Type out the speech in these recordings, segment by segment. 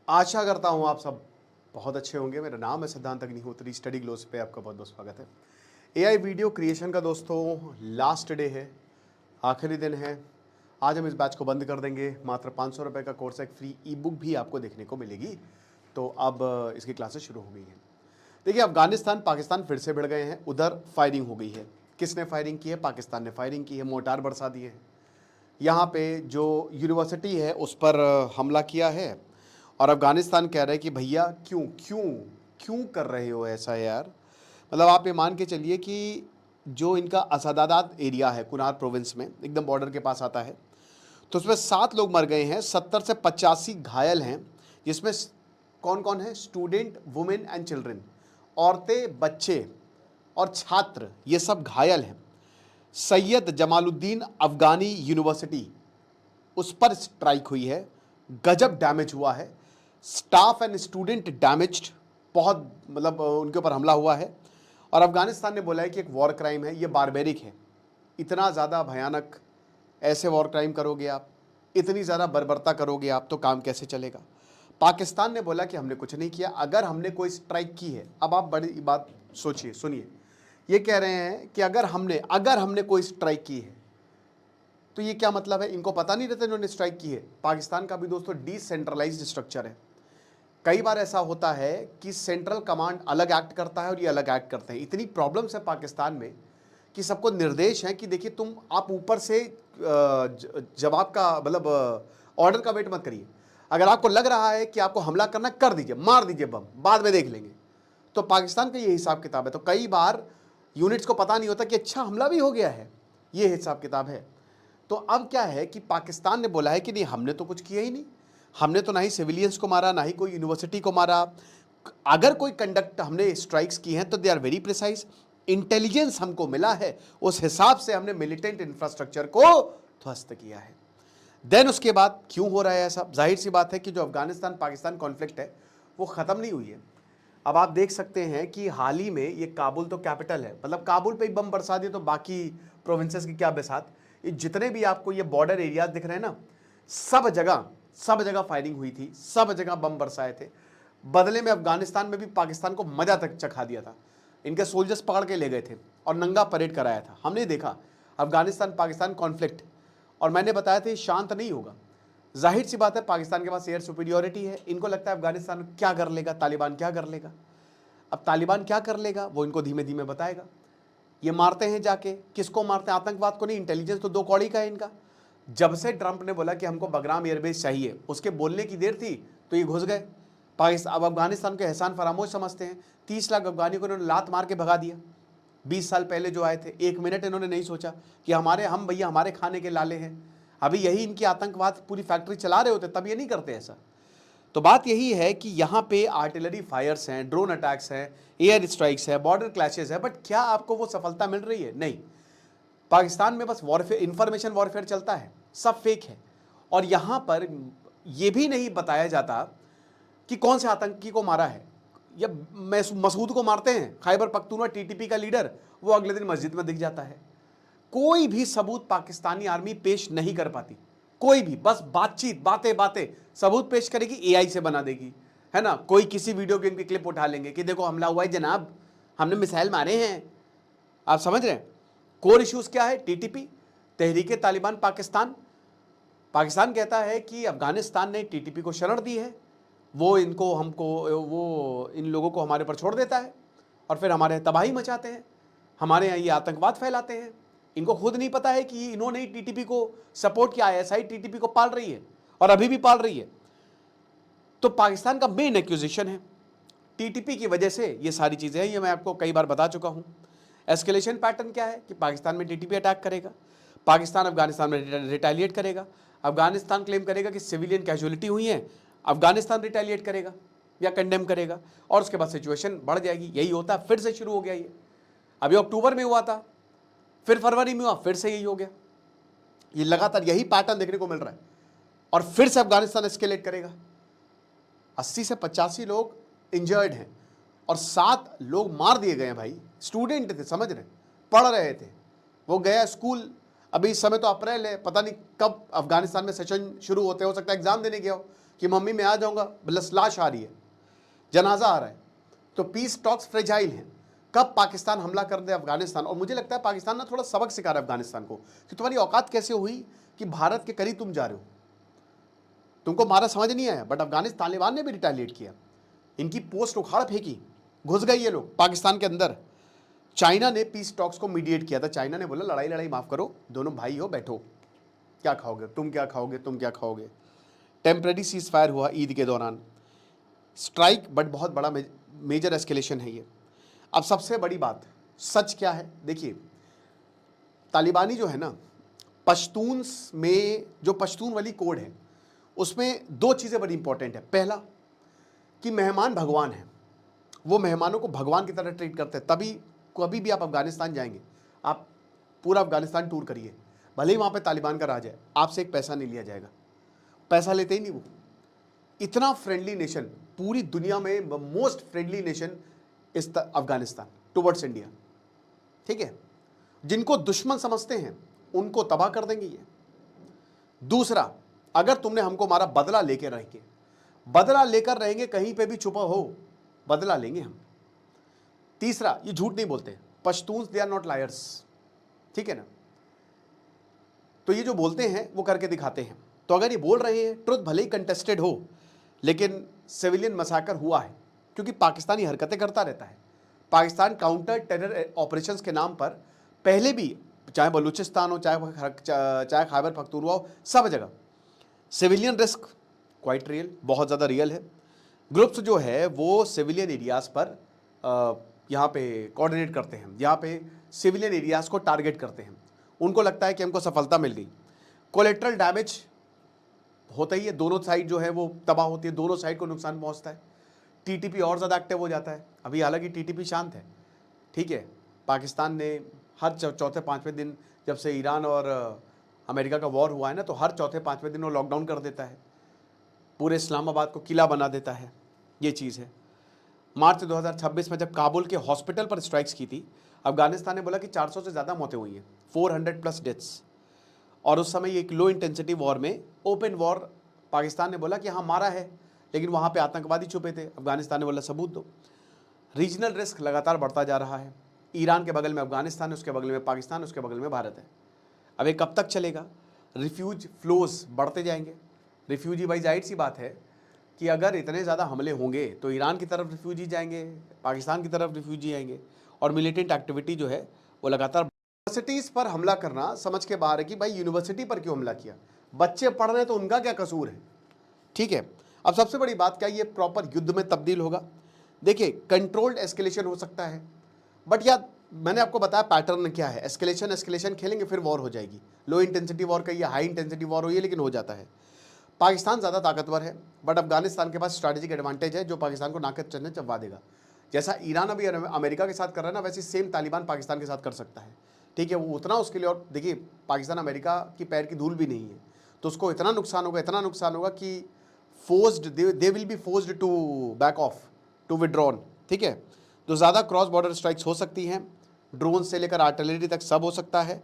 आशा करता हूँ आप सब बहुत अच्छे होंगे। मेरा नाम है सिद्धांत अग्निहोत्री। स्टडी ग्लोस पे आपका बहुत बहुत स्वागत है। एआई वीडियो क्रिएशन का दोस्तों लास्ट डे है, आखिरी दिन है। आज हम इस बैच को बंद कर देंगे। मात्र 500 रुपये का कोर्स है, एक फ्री ई बुक भी आपको देखने को मिलेगी। तो अब इसकी क्लासेस शुरू हो गई हैं। देखिए, अफगानिस्तान पाकिस्तान फिर से भिड़ गए हैं। उधर फायरिंग हो गई है। किसने फायरिंग की है? पाकिस्तान ने फायरिंग की है, मोर्टार बरसा दिए हैं। यहाँ पे जो यूनिवर्सिटी है उस पर हमला किया है और अफ़गानिस्तान कह रहा है कि भैया क्यों क्यों क्यों कर रहे हो ऐसा यार। मतलब आप ये मान के चलिए कि जो इनका असादादात एरिया है कुनार प्रोविंस में, एकदम बॉर्डर के पास आता है, तो उसमें 7 लोग मर गए हैं, 70 से 85 घायल हैं। जिसमें कौन कौन है? स्टूडेंट, वुमेन एंड चिल्ड्रन, औरतें, बच्चे और छात्र, ये सब घायल हैं। सैयद जमालुद्दीन अफ़गानी यूनिवर्सिटी, उस पर स्ट्राइक हुई है। गजब डैमेज हुआ है। स्टाफ एंड स्टूडेंट डैमेज्ड, बहुत मतलब उनके ऊपर हमला हुआ है। और अफगानिस्तान ने बोला है कि एक वॉर क्राइम है, ये बारबेरिक है। इतना ज़्यादा भयानक ऐसे वॉर क्राइम करोगे आप, इतनी ज़्यादा बर्बरता करोगे आप, तो काम कैसे चलेगा? पाकिस्तान ने बोला कि हमने कुछ नहीं किया। अगर हमने कोई स्ट्राइक की है, अब आप बड़ी बात सोचिए, सुनिए। ये कह रहे हैं कि अगर हमने कोई स्ट्राइक की है, तो ये क्या मतलब है? इनको पता नहीं रहता इन्होंने स्ट्राइक की है। पाकिस्तान का भी दोस्तों डिसेंट्रलाइज्ड स्ट्रक्चर है। कई बार ऐसा होता है कि सेंट्रल कमांड अलग एक्ट करता है और ये अलग एक्ट करते हैं। इतनी प्रॉब्लम्स है पाकिस्तान में कि सबको निर्देश है कि देखिए, आप ऊपर से जवाब का मतलब ऑर्डर का वेट मत करिए। अगर आपको लग रहा है कि आपको हमला करना, कर दीजिए, मार दीजिए बम, बाद में देख लेंगे। तो पाकिस्तान का ये हिसाब किताब है। तो कई बार यूनिट्स को पता नहीं होता कि अच्छा हमला भी हो गया है, ये हिसाब किताब है। तो अब क्या है कि पाकिस्तान ने बोला है कि नहीं, हमने तो कुछ किया ही नहीं। हमने तो ना ही सिविलियंस को मारा, ना ही कोई यूनिवर्सिटी को मारा। अगर कोई कंडक्ट हमने स्ट्राइक्स की हैं तो they are very precise. Intelligence हमको मिला है, उस हिसाब से हमने मिलिटेंट इंफ्रास्ट्रक्चर को ध्वस्त किया है। देन उसके बाद क्यों हो रहा है ऐसा? जाहिर सी बात है कि जो अफगानिस्तान पाकिस्तान कॉन्फ्लिक्ट है वो ख़त्म नहीं हुई है। अब आप देख सकते हैं कि हाल ही में ये काबुल तो कैपिटल है, मतलब काबुल पे ही बम बरसा दिए तो बाकी प्रोविंसेस की क्या बिसात। ये जितने भी आपको ये बॉर्डर एरियाज दिख रहे हैं ना, सब जगह फायरिंग हुई थी, सब जगह बम बरसाए थे। बदले में अफगानिस्तान में भी पाकिस्तान को मजा तक चखा दिया था। इनके सोल्जर्स पकड़ के ले गए थे और नंगा परेड कराया था। हमने देखा अफगानिस्तान पाकिस्तान कॉन्फ्लिक्ट, और मैंने बताया था ये शांत नहीं होगा। जाहिर सी बात है, पाकिस्तान के पास एयर सुपीरियोरिटी है। इनको लगता है अफगानिस्तान क्या कर लेगा, तालिबान क्या कर लेगा। अब तालिबान क्या कर लेगा वो इनको धीमे धीमे बताएगा। ये मारते हैं जाके, किसको मारते हैं? आतंकवाद को नहीं। इंटेलिजेंस तो 2 कौड़ी का है इनका। जब से ट्रंप ने बोला कि हमको बगराम एयरबेस चाहिए, उसके बोलने की देर थी तो ये घुस गए पाकिस्तान। अब अफगानिस्तान के एहसान फरामोश समझते हैं। 30 लाख अफगानी को इन्होंने लात मार के भगा दिया। 20 साल पहले जो आए थे, 1 मिनट इन्होंने नहीं सोचा कि हम भैया हमारे खाने के लाले हैं। अभी यही इनकी आतंकवाद पूरी फैक्ट्री चला रहे होते तब ये नहीं करते ऐसा। तो बात यही है कि यहाँ पे आर्टिलरी फायर्स हैं, ड्रोन अटैक्स हैं, एयर स्ट्राइक्स है, बॉर्डर क्लैशेस है, बट क्या आपको वो सफलता मिल रही है? नहीं। पाकिस्तान में बस वॉरफेयर, इंफॉर्मेशन वॉरफेयर चलता है, सब फेक है। और यहाँ पर यह भी नहीं बताया जाता कि कौन से आतंकी को मारा है। या मसूद को मारते हैं, खैबर पख्तूनख्वा टीटीपी का लीडर, वो अगले दिन मस्जिद में दिख जाता है। कोई भी सबूत पाकिस्तानी आर्मी पेश नहीं कर पाती, कोई भी। बस बातचीत, बातें बातें, सबूत पेश करेगी, एआई से बना देगी, है ना। कोई किसी वीडियो गेम की क्लिप उठा लेंगे कि देखो हमला हुआ है जनाब, हमने मिसाइल मारे हैं। आप समझ रहे हैं? कोर इश्यूज क्या है? टीटीपी, तहरीके तालिबान पाकिस्तान। पाकिस्तान कहता है कि अफगानिस्तान ने टीटीपी को शरण दी है, वो इन लोगों को हमारे पर छोड़ देता है और फिर हमारे तबाही मचाते हैं, हमारे यहाँ ये आतंकवाद फैलाते हैं। इनको खुद नहीं पता है कि इन्होंने टीटीपी को सपोर्ट किया। आईएसआई टीटीपी को पाल रही है और अभी भी पाल रही है। तो पाकिस्तान का मेन एक्यूजिशन है टीटीपी की वजह से ये सारी चीजें हैं। ये मैं आपको कई बार बता चुका हूं। एस्केलेशन पैटर्न क्या है कि पाकिस्तान में टीटीपी अटैक करेगा, पाकिस्तान अफगानिस्तान में रिटेलिएट करेगा। अफगानिस्तान क्लेम करेगा कि सिविलियन कैजुअलिटी हुई है, अफगानिस्तान रिटेलिएट करेगा या कंडेम करेगा, और उसके बाद सिचुएशन बढ़ जाएगी। यही होता है, फिर से शुरू हो गया ये। अभी अक्टूबर में हुआ था, फिर फरवरी में हुआ, फिर से यही हो गया। ये लगातार यही पैटर्न देखने को मिल रहा है और फिर से अफगानिस्तान एस्केलेट करेगा। 80 से 85 लोग इंजर्ड हैं और 7 लोग मार दिए गए हैं भाई। स्टूडेंट थे, समझ रहे, पढ़ रहे थे, वो गया स्कूल। अभी इस समय तो अप्रैल है, पता नहीं कब अफगानिस्तान में सेशन शुरू होते, हो सकता है एग्जाम देने गया हो, कि मम्मी मैं आ जाऊंगा, बस लाश आ रही है, जनाजा आ रहा है। तो पीस टॉक्स फ्रेजाइल हैं। कब पाकिस्तान हमला कर दे अफगानिस्तान, और मुझे लगता है पाकिस्तान ना थोड़ा सबक सिखा रहा है अफगानिस्तान को कि तुम्हारी औकात कैसे हुई कि भारत के करीब तुम जा रहे हो, तुमको मारा समझ नहीं आया। बट अफगानिस्तान तालिबान ने भी रिटेलिएट किया, इनकी पोस्ट उखाड़ फेंकी, घुस गए ये लोग पाकिस्तान के अंदर। चाइना ने पीस टॉक्स को मीडिएट किया था। चाइना ने बोला लड़ाई लड़ाई माफ करो, दोनों भाई हो, बैठो, क्या खाओगे तुम, क्या खाओगे तुम, क्या खाओगे। टेम्परेरी सीज फायर हुआ ईद के दौरान, स्ट्राइक, बट बहुत बड़ा मेजर एस्केलेशन है ये। अब सबसे बड़ी बात, सच क्या है देखिए, तालिबानी जो है ना, पश्तून्स में जो पश्तून वाली कोड है उसमें दो चीज़ें बड़ी इंपॉर्टेंट है। पहला कि मेहमान भगवान है, वो मेहमानों को भगवान की तरह ट्रीट करते हैं। तभी कभी भी आप अफगानिस्तान जाएंगे, आप पूरा अफगानिस्तान टूर करिए, भले ही वहाँ पे तालिबान का राज है, आपसे एक पैसा नहीं लिया जाएगा, पैसा लेते ही नहीं वो। इतना फ्रेंडली नेशन, पूरी दुनिया में मोस्ट फ्रेंडली नेशन इस अफगानिस्तान टुवर्ड्स इंडिया, ठीक है। जिनको दुश्मन समझते हैं उनको तबाह कर देंगे ये। दूसरा, अगर तुमने हमको मारा, बदला लेकर रहेंगे, बदला लेकर रहेंगे, कहीं पे भी छुपा हो बदला लेंगे हम। तीसरा, ये झूठ नहीं बोलते, Pashtuns they are not liars, ठीक है ना। तो ये जो बोलते हैं वो करके दिखाते हैं। तो अगर ये बोल रहे हैं, ट्रुथ भले ही कंटेस्टेड हो, लेकिन सिविलियन मसाकर हुआ है, क्योंकि पाकिस्तानी हरकतें करता रहता है। पाकिस्तान काउंटर टेरर ऑपरेशंस के नाम पर पहले भी, चाहे बलूचिस्तान हो, चाहे खैबर पख्तूनख्वा हो, सब जगह सिविलियन रिस्क क्वाइट रियल, बहुत ज़्यादा रियल है। ग्रुप्स जो है वो सिविलियन एरियाज़ पर यहाँ पे कोऑर्डिनेट करते हैं, यहाँ पे सिविलियन एरियाज़ को टारगेट करते हैं। उनको लगता है कि हमको सफलता मिल गई। कोलेट्रल डैमेज होता ही है, दोनों साइड जो है वो तबाह होती है, दोनों साइड को नुकसान पहुँचता है। टीटीपी और ज़्यादा एक्टिव हो जाता है। अभी हालांकि टीटीपी शांत है, ठीक है। पाकिस्तान ने हर चौथे पाँचवें दिन, जब से ईरान और अमेरिका का वॉर हुआ है ना, तो हर चौथे पाँचवें दिन वो लॉकडाउन कर देता है, पूरे इस्लामाबाद को किला बना देता है, ये चीज़ है। मार्च 2026 में जब काबुल के हॉस्पिटल पर स्ट्राइक्स की थी, अफगानिस्तान ने बोला कि 400 से ज़्यादा मौतें हुई हैं, 400+ डेथ्स। और उस समय एक लो इंटेंसिटी वॉर में, ओपन वॉर, पाकिस्तान ने बोला कि हाँ मारा है, लेकिन वहाँ पे आतंकवादी छुपे थे। अफगानिस्तान ने बोला सबूत दो। रीजनल रिस्क लगातार बढ़ता जा रहा है। ईरान के बगल में अफगानिस्तान है, उसके बगल में पाकिस्तान है, उसके बगल में भारत है। अब ये कब तक चलेगा? रिफ्यूज फ्लोज बढ़ते जाएंगे। रिफ्यूजी, भाई जाहिर सी बात है कि अगर इतने ज़्यादा हमले होंगे तो ईरान की तरफ रिफ्यूजी जाएंगे, पाकिस्तान की तरफ रिफ्यूजी आएंगे, और मिलिटेंट एक्टिविटी जो है वो लगातार। यूनिवर्सिटीज़ पर हमला करना समझ के बाहर है कि भाई यूनिवर्सिटी पर क्यों हमला किया, बच्चे पढ़ रहे हैं तो उनका क्या कसूर है, ठीक है। अब सबसे बड़ी बात, क्या ये प्रॉपर युद्ध में तब्दील होगा? देखिए, कंट्रोल्ड एस्केलेशन हो सकता है, बट यार मैंने आपको बताया पैटर्न क्या है। एस्केलेशन खेलेंगे, फिर वॉर हो जाएगी। लो इंटेंसिटी वॉर कहिए, हाई इंटेंसिटी वॉर हो, लेकिन हो जाता है। पाकिस्तान ज़्यादा ताकतवर है, बट अफगानिस्तान के पास स्ट्रैटेजिक एडवांटेज है जो पाकिस्तान को नाक चढ़ने चबा देगा। जैसा ईरान अभी अमेरिका के साथ कर रहा है ना, वैसे सेम तालिबान पाकिस्तान के साथ कर सकता है, ठीक है। वो उतना उसके लिए, और देखिए पाकिस्तान अमेरिका की पैर की धूल भी नहीं है, तो उसको इतना नुकसान होगा कि they will be forced to back off, to withdrawn, ठीक है। तो ज़्यादा क्रॉस बॉर्डर स्ट्राइक्स हो सकती हैं, ड्रोन से लेकर आर्टिलरी तक सब हो सकता है।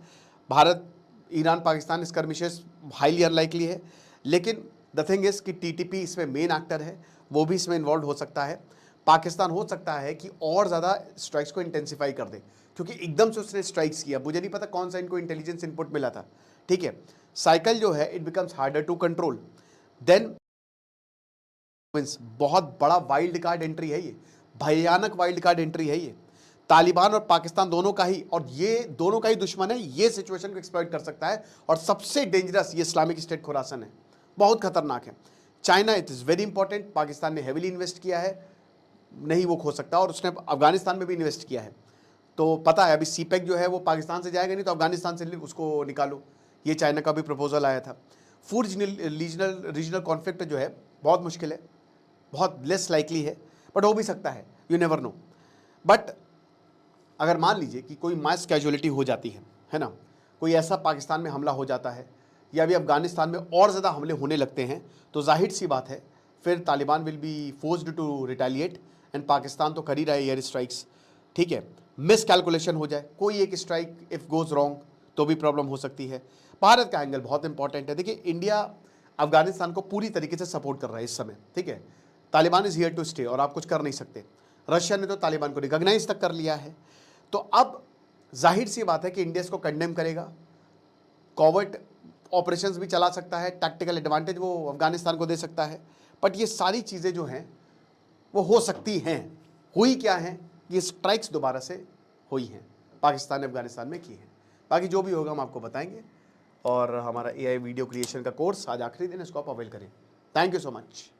Bharat Iran Pakistan skirmishes highly unlikely है, लेकिन द थिंग इज़ कि टीटीपी इसमें मेन एक्टर है, वो भी इसमें इन्वॉल्व हो सकता है। पाकिस्तान हो सकता है कि और ज़्यादा स्ट्राइक्स को इंटेंसिफाई कर दे, क्योंकि एकदम से उसने स्ट्राइक्स किया, मुझे नहीं पता कौन सा इनको इंटेलिजेंस इनपुट मिला था, ठीक है। साइकिल जो है it becomes harder to control. Then बहुत बड़ा वाइल्ड कार्ड एंट्री है ये, भयानक वाइल्ड कार्ड एंट्री है ये। तालिबान और पाकिस्तान दोनों का ही, और ये दोनों का ही दुश्मन है, ये सिचुएशन को एक्सप्लॉइट कर सकता है। और सबसे डेंजरस ये इस्लामिक स्टेट खुरासन है, बहुत खतरनाक है। China, it is very important, Pakistan ने हेविली इन्वेस्ट किया है, नहीं वो खो सकता, और उसने अफगानिस्तान में भी इन्वेस्ट किया है। तो पता है अभी सीपेक जो है वो पाकिस्तान से जाएगा नहीं, तो अफगानिस्तान से उसको निकालो, ये चाइना का भी प्रपोजल आया था। फूड रीजनल कॉन्फ्लिक्ट जो है बहुत मुश्किल है, बहुत लेस लाइकली है, बट हो भी सकता है, यू नेवर नो। बट अगर मान लीजिए कि कोई मास कैजुअलिटी हो जाती है ना, कोई ऐसा पाकिस्तान में हमला हो जाता है, या अभी अफगानिस्तान में और ज़्यादा हमले होने लगते हैं, तो जाहिर सी बात है फिर Taliban will be forced to retaliate, and Pakistan तो कर ही रहा है एयर स्ट्राइक्स, ठीक है। मिस कैलकुलेशन हो जाए, कोई एक स्ट्राइक इफ़ गोज़ रॉन्ग तो भी प्रॉब्लम हो सकती है। भारत का एंगल बहुत इंपॉर्टेंट है। देखिए इंडिया अफगानिस्तान को पूरी तरीके से सपोर्ट कर रहा है इस समय, ठीक है। Taliban is here to stay और आप कुछ कर नहीं सकते। रशिया ने तो तालिबान को रिकॉग्नाइज तक कर लिया है। तो अब जाहिर सी बात है कि इंडिया इसको कंडेम करेगा, कॉवर्ट ऑपरेशंस भी चला सकता है, टैक्टिकल एडवांटेज वो अफगानिस्तान को दे सकता है। बट ये सारी चीज़ें जो हैं वो हो सकती हैं। हुई क्या है, ये स्ट्राइक्स दोबारा से हुई हैं, पाकिस्तान ने अफगानिस्तान में की हैं। बाकी जो भी होगा हम आपको बताएंगे। और हमारा AI वीडियो क्रिएशन का कोर्स आज आखिरी दिन, इसको आप अवेल करें। Thank you so much.